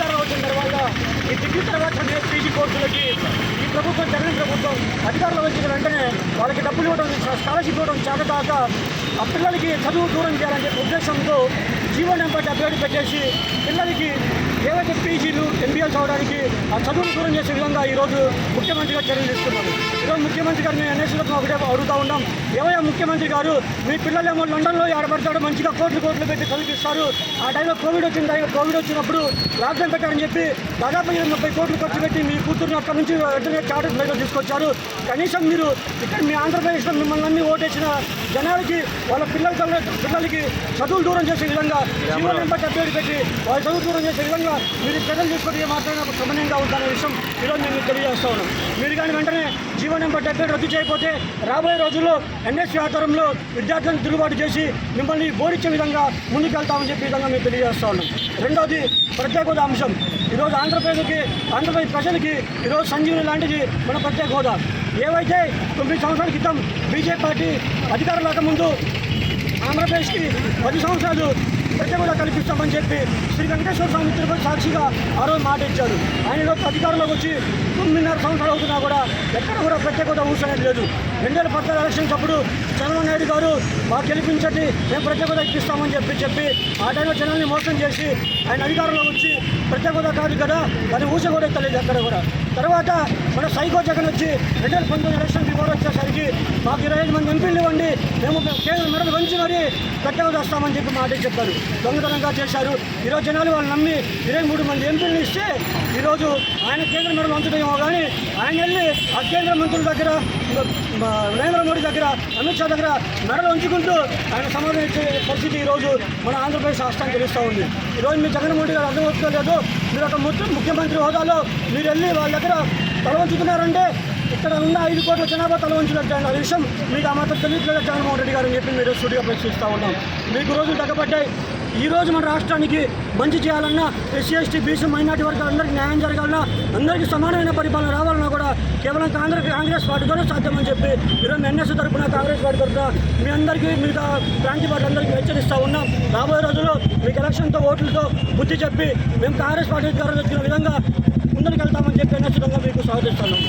అధికారం వచ్చిన తర్వాత ఈ డిగ్రీ తర్వాత పీజీ కోర్సులకి ఈ ప్రభుత్వం, జగన్ ప్రభుత్వం అధికారంలో వచ్చిన వెంటనే వాళ్ళకి డబ్బులు ఇవ్వడం, స్కాలర్షిప్ ఇవ్వడం చేతకాక ఆ పిల్లలకి చదువు దూరం చేయాలనే ఉద్దేశంతో జీవో నెంబర్ 77 పెట్టేసి పిల్లలకి ఏవైతే పీజీలు, ఎంబీఏలు చదవడానికి ఆ చదువును దూరం చేసే విధంగా ఈరోజు ముఖ్యమంత్రి గారు చర్యలు తీసుకున్నారు. ఈరోజు ముఖ్యమంత్రి గారు మేము ఎన్ఎస్లో ఒకటే అడుగుతూ ఉన్నాం, ఏవైనా ముఖ్యమంత్రి గారు మీ పిల్లలేమో లండన్లో ఆడబడతాడు, మంచిగా కోట్లు పెట్టి చదివిస్తారు. ఆ టైంలో కోవిడ్ వచ్చినప్పుడు లాక్డౌన్ పెట్టారని చెప్పి దాదాపు 30 కోట్లు ఖర్చు పెట్టి మీ కూతురుని అక్కడి నుంచి వెంటనే చార్టర్ ఫ్లైట్లో తీసుకొచ్చారు. కనీసం మీరు ఇక్కడ మీ ఆంధ్రప్రదేశ్లో మిమ్మల్ని అన్ని ఓటేసిన జనాలకి వాళ్ళ పిల్లలకి చదువులు దూరం చేసే విధంగా జీవో నెంబర్ 77 పెట్టి వాళ్ళ చదువు దూరం చేసే విధంగా మీరు చర్యలు తీసుకొని మాత్రమే సమన్వయంగా ఉందనే విషయం ఈరోజు మేము తెలియజేస్తా ఉన్నాం. మీరు కానీ వెంటనే జీవో నెంబర్ 77 రద్దు చేయకపోతే రాబోయే రోజుల్లో ఎన్ఎస్సీ ఆధ్వర్యంలో విద్యార్థులను తిరుగుబాటు చేసి మిమ్మల్ని బోధించే విధంగా ముందుకెళ్తామని చెప్పే విధంగా మేము తెలియజేస్తా ఉన్నాం. రెండవది ప్రత్యేక హోదా అంశం. ఈరోజు ఆంధ్రప్రదేశ్ ప్రజలకి ఈరోజు సంజీవని లాంటిది మన ప్రత్యేక హోదా. ఏవైతే 9 సంవత్సరాల క్రితం బీజేపీ పార్టీ అధికారం రాకముందు ఆంధ్రప్రదేశ్కి 10 సంవత్సరాలు ప్రత్యేక హోదా కల్పిస్తామని చెప్పి శ్రీ వెంకటేశ్వర స్వామి తిరుపతి సాక్షిగా ఆ రోజు మాట ఇచ్చారు. ఆయన ఈరోజు అధికారంలోకి వచ్చి 9.5 సంవత్సరాలు అవుతున్నా కూడా ఎక్కడ కూడా ప్రత్యేక హోదా ఊసనేది లేదు. 2014 ఎలక్షన్స్ అప్పుడు చంద్రబాబు నాయుడు గారు మాకు గెలిపించండి, మేము ప్రత్యేక హోదా ఇప్పిస్తామని చెప్పి ఆ టైంలో జనాల్ని మోసం చేసి ఆయన అధికారంలో వచ్చి ప్రత్యేక హోదా కాదు కదా దాన్ని ఊస కూడా ఎత్తలేదు ఎక్కడ కూడా. తర్వాత మన సైకో జగన్ వచ్చి 2019 ఎలక్షన్ రిపోర్ట్ వచ్చేసరికి మాకు 25 మంది ఎంపీలు ఇవ్వండి, మేము కేంద్ర మెడలు వంచి మరీ ప్రత్యేక హోదా వస్తామని చెప్పి మాట చెప్పారు. దొంగతనంగా చేశారు. ఈరోజు జనాలు వాళ్ళు నమ్మి 23 మంది ఎంపీలను ఇస్తే ఈరోజు ఆయన కేంద్ర మెడలు వంచడమేమో కానీ ఆయన వెళ్ళి ఆ కేంద్ర మంత్రుల దగ్గర, నరేంద్ర మోడీ దగ్గర, అమిత్ షా దగ్గర మెడలు ఉంచుకుంటూ ఆయన సమాధానం ఇచ్చే పరిస్థితి ఈరోజు మన ఆంధ్రప్రదేశ్ రాష్ట్రానికి తెలుస్తూ ఉంది. ఈరోజు మీ జగన్మోహన్ రెడ్డి గారు అర్థమవుతలేదు. మీరు ఒక ముఖ్యమంత్రి హోదాలో మీరు వెళ్ళి వాళ్ళ దగ్గర తల వంచుతున్నారంటే ఇక్కడ ఉన్న 5 కోట్ల జనాభా తల వంచినట్టు ఆ విషయం మీకు ఆ మాత్రం తెలియట్లేదు జగన్మోహన్ రెడ్డి గారు అని చెప్పి మీరు స్టూడియో ప్రశ్నిస్తూ ఉన్నాం. మీకు రోజులు తగ్గబడ్డాయి. ఈరోజు మన రాష్ట్రానికి మంచి చేయాలన్నా, ఎస్సీ ఎస్టీ బీసీ మైనార్టీ వర్గాలందరికీ న్యాయం జరగాలన్నా, అందరికీ సమానమైన పరిపాలన రావాలన్నా కూడా కేవలం కాంగ్రెస్ పార్టీతోనే సాధ్యమని చెప్పి ఈరోజు ఎన్ఎస్ తరఫున, కాంగ్రెస్ పార్టీ తరఫున మీ అందరికీ, మిగతా ప్రాంతీయ పార్టీలందరికీ హెచ్చరిస్తూ ఉన్నాం. రాబోయే రోజుల్లో మీకు ఎలక్షన్తో ఓట్లతో బుద్ధి చెప్పి మేము కాంగ్రెస్ పార్టీ అధికారం తెచ్చిన విధంగా ముందుకు వెళ్తామని చెప్పి ఎన్ఎస్ విధంగా మీకు స్వాగతిస్తున్నాం.